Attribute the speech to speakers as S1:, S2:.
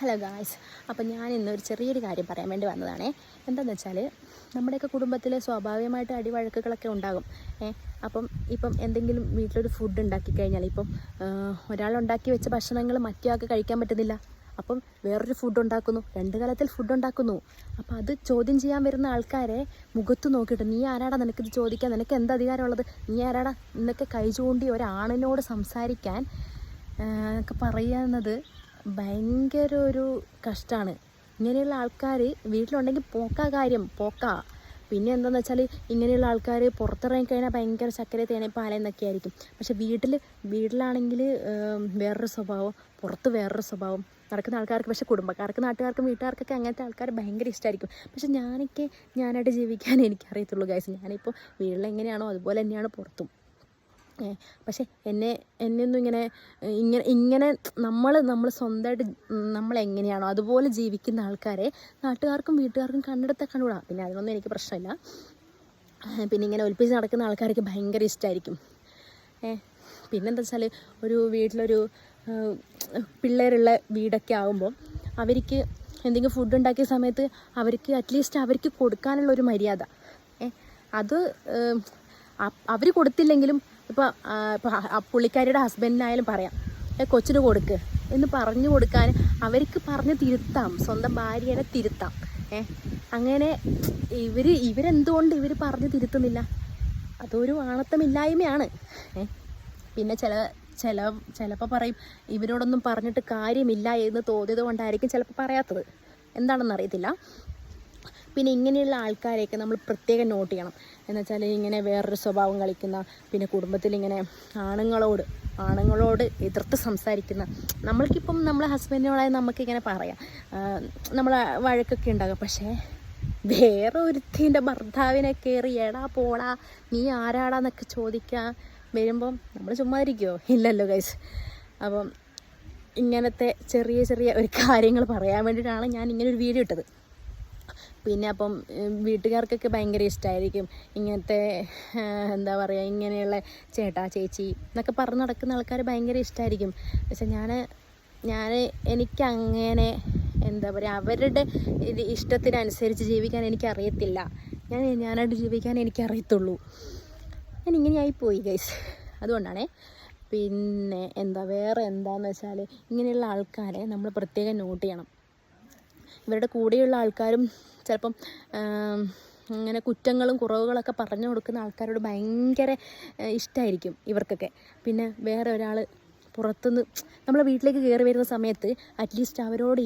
S1: Hello guys, അപ്പം ഞാൻ ഇന്നൊരു ചെറിയൊരു കാര്യം പറയാൻ വേണ്ടി വന്നതാണേ. എന്താണെന്ന് വെച്ചാൽ നമ്മുടെയൊക്കെ കുടുംബത്തിൽ സ്വാഭാവികമായിട്ട് അടിവഴക്കുകളൊക്കെ ഉണ്ടാകും. ഇപ്പം എന്തെങ്കിലും വീട്ടിലൊരു ഫുഡ് ഉണ്ടാക്കി കഴിഞ്ഞാൽ ഇപ്പം ഒരാളുണ്ടാക്കി വെച്ച ഭക്ഷണങ്ങൾ മറ്റേയാൾക്ക് കഴിക്കാൻ പറ്റുന്നില്ല. അപ്പം വേറൊരു ഫുഡ് ഉണ്ടാക്കുന്നു, രണ്ട് കാലത്തിൽ ഫുഡ് ഉണ്ടാക്കുന്നു. അപ്പം അത് ചോദ്യം ചെയ്യാൻ വരുന്ന ആൾക്കാരെ മുഖത്ത് നോക്കിയിട്ട്, നീ ആരാടാ നിനക്കിത് ചോദിക്കാൻ, നിനക്ക് എന്ത് അധികാരമുള്ളത്, നീ ആരാടാ എന്നൊക്കെ കൈ ചൂണ്ടി ഒരാണിനോട് സംസാരിക്കാൻ ഒക്കെ പറയുന്നത് ഭയങ്കര ഒരു കഷ്ടമാണ്. ഇങ്ങനെയുള്ള ആൾക്കാർ വീട്ടിലുണ്ടെങ്കിൽ പോക്കാ. പിന്നെ എന്താണെന്ന് വെച്ചാൽ ഇങ്ങനെയുള്ള ആൾക്കാർ പുറത്തിറങ്ങിക്കഴിഞ്ഞാൽ ഭയങ്കര ചക്കര തേനെ പാലെന്നൊക്കെ ആയിരിക്കും. പക്ഷെ വീട്ടിലാണെങ്കിൽ വേറൊരു സ്വഭാവം, പുറത്ത് വേറൊരു സ്വഭാവം നടക്കുന്ന ആൾക്കാർക്ക്. പക്ഷെ കുടുംബക്കാർക്ക്, നാട്ടുകാർക്കും, വീട്ടുകാർക്കൊക്കെ അങ്ങനത്തെ ആൾക്കാർ ഭയങ്കര ഇഷ്ടമായിരിക്കും. പക്ഷെ ഞാനായിട്ട് ജീവിക്കാൻ എനിക്കറിയത്തുള്ളൂ ഗൈസ്. ഞാനിപ്പോൾ വീട്ടിലെങ്ങനെയാണോ അതുപോലെ തന്നെയാണ് പുറത്തും. പക്ഷെ എന്നെയൊന്നും ഇങ്ങനെ നമ്മൾ സ്വന്തമായിട്ട് നമ്മളെങ്ങനെയാണോ അതുപോലെ ജീവിക്കുന്ന ആൾക്കാരെ നാട്ടുകാർക്കും വീട്ടുകാർക്കും കണ്ടെടുത്താൽ കണ്ടുകൂടാ. പിന്നെ അതിനൊന്നും എനിക്ക് പ്രശ്നമില്ല. പിന്നെ ഇങ്ങനെ ഒലിപ്പിച്ച് നടക്കുന്ന ആൾക്കാർക്ക് ഭയങ്കര ഇഷ്ടമായിരിക്കും. പിന്നെന്താ വെച്ചാൽ ഒരു വീട്ടിലൊരു പിള്ളേരുള്ള വീടൊക്കെ ആകുമ്പോൾ അവർക്ക് എന്തെങ്കിലും ഫുഡ് ഉണ്ടാക്കിയ സമയത്ത് അവർക്ക് അറ്റ്ലീസ്റ്റ് അവർക്ക് കൊടുക്കാനുള്ളൊരു മര്യാദ അത് അവർ കൊടുത്തില്ലെങ്കിലും ഇപ്പോൾ പുള്ളിക്കാരിയുടെ ഹസ്ബൻഡിനായാലും പറയാം, കൊച്ചിന് കൊടുക്ക് എന്ന് പറഞ്ഞു കൊടുക്കാൻ അവർക്ക് പറഞ്ഞ് തിരുത്താം, സ്വന്തം ഭാര്യനെ തിരുത്താം. അങ്ങനെ ഇവരെന്തുകൊണ്ട് പറഞ്ഞ് തിരുത്തുന്നില്ല? അതൊരു ആണത്തമില്ലായ്മയാണ്. പിന്നെ ചിലപ്പോൾ പറയും ഇവരോടൊന്നും പറഞ്ഞിട്ട് കാര്യമില്ല എന്ന് തോന്നിയത് കൊണ്ടായിരിക്കും ചിലപ്പോൾ പറയാത്തത്, എന്താണെന്ന് അറിയത്തില്ല. പിന്നെ ഇങ്ങനെയുള്ള ആൾക്കാരെയൊക്കെ നമ്മൾ പ്രത്യേകം നോട്ട് ചെയ്യണം. എന്നുവെച്ചാൽ ഇങ്ങനെ വേറൊരു സ്വഭാവം കളിക്കുന്ന, പിന്നെ കുടുംബത്തിൽ ഇങ്ങനെ ആണുങ്ങളോട് എതിർത്ത് സംസാരിക്കുന്ന. നമ്മൾക്കിപ്പം നമ്മളെ ഹസ്ബൻഡിനോടായി നമുക്കിങ്ങനെ പറയാം, നമ്മൾ വഴക്കൊക്കെ ഉണ്ടാകും. പക്ഷേ വേറെ ഒരുത്തിൻ്റെ ഭർത്താവിനെ കയറി എടാ പോടാ നീ ആരാടാന്നൊക്കെ ചോദിക്കാൻ വരുമ്പം നമ്മൾ ചുമ്മാ ഇരിക്കുമോ? ഇല്ലല്ലോ ഗൈസ്. അപ്പം ഇങ്ങനത്തെ ചെറിയ ഒരു കാര്യങ്ങൾ പറയാൻ വേണ്ടിയിട്ടാണ് ഞാൻ ഇങ്ങനെ ഒരു വീഡിയോ ഇട്ടത്. പിന്നെ അപ്പം വീട്ടുകാർക്കൊക്കെ ഭയങ്കര ഇഷ്ടമായിരിക്കും ഇങ്ങനത്തെ എന്താ പറയുക, ഇങ്ങനെയുള്ള ചേട്ടാ ചേച്ചി എന്നൊക്കെ പറഞ്ഞ് നടക്കുന്ന ആൾക്കാർ ഭയങ്കര ഇഷ്ടമായിരിക്കും. പക്ഷെ എനിക്കങ്ങനെ എന്താ പറയുക, അവരുടെ ഇഷ്ടത്തിനനുസരിച്ച് ജീവിക്കാൻ എനിക്കറിയത്തില്ല. ഞാനായിട്ട് ജീവിക്കാൻ എനിക്കറിയത്തുള്ളൂ. ഞാൻ ഇങ്ങനെയായിപ്പോയി ഗൈസ്. അതുകൊണ്ടാണേ. പിന്നെ വേറെ എന്താണെന്ന് വെച്ചാൽ ഇങ്ങനെയുള്ള ആൾക്കാരെ നമ്മൾ പ്രത്യേകം നോട്ട് ചെയ്യണം. ഇവരുടെ കൂടെയുള്ള ആൾക്കാരും ചിലപ്പം ഇങ്ങനെ കുറ്റങ്ങളും കുറവുകളൊക്കെ പറഞ്ഞു കൊടുക്കുന്ന ആൾക്കാരോട് ഭയങ്കര ഇഷ്ടമായിരിക്കും ഇവർക്കൊക്കെ. പിന്നെ വേറെ ഒരാൾ പുറത്തുനിന്ന് നമ്മളെ വീട്ടിലേക്ക് കയറി വരുന്ന സമയത്ത് അറ്റ്ലീസ്റ്റ് അവരോട്